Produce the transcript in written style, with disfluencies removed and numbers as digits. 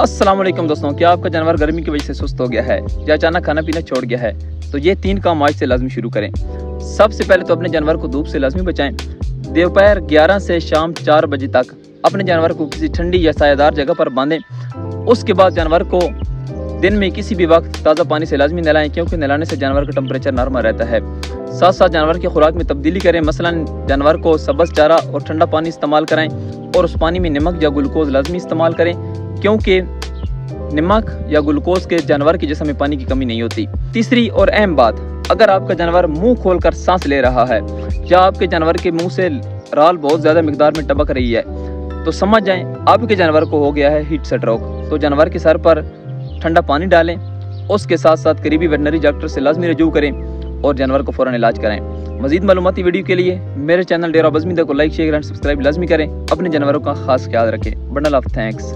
अस्सलाम वालेकुम दोस्तों, क्या आपका जानवर गर्मी की वजह से सुस्त हो गया है या अचानक खाना पीना छोड़ गया है? तो ये 3 काम आज से लाजमी शुरू करें। सबसे पहले तो अपने जानवर को धूप से लाजमी बचाएं। दोपहर 11 से शाम 4 बजे तक अपने जानवर को किसी ठंडी या सायादार जगह पर बांधें। उसके बाद जानवर को दिन में किसी भी वक्त ताज़ा पानी से लाजमी नहलाएं, क्योंकि नहलाने से जानवर का टेम्परेचर नॉर्मल रहता है। साथ साथ जानवर की खुराक में तब्दीली करें, मसलन जानवर को सब्ज़ चारा और ठंडा पानी इस्तेमाल कराएं और उस पानी में नमक या ग्लूकोज लाजमी इस्तेमाल करें, क्योंकि नमक या ग्लूकोज के जानवर के जिस्म में पानी की कमी नहीं होती। तीसरी और अहम बात, अगर आपका जानवर मुंह खोलकर सांस ले रहा है या आपके जानवर के मुंह से राल बहुत ज़्यादा मिकदार में टपक रही है, तो समझ जाएं आपके जानवर को हो गया है हीट स्ट्रोक। तो जानवर के सर पर ठंडा पानी डालें, उसके साथ साथ करीबी वेटनरी डॉक्टर से लाजमी रजू करें और जानवर को फ़ौरन इलाज कराएं। मज़ीद मालूमाती वीडियो के लिए मेरे चैनल डेरा बज़मीदा को लाइक शेयर एंड सब्सक्राइब लाजमी करें। अपने जानवरों का खास ख्याल रखें। Bundle of thanks.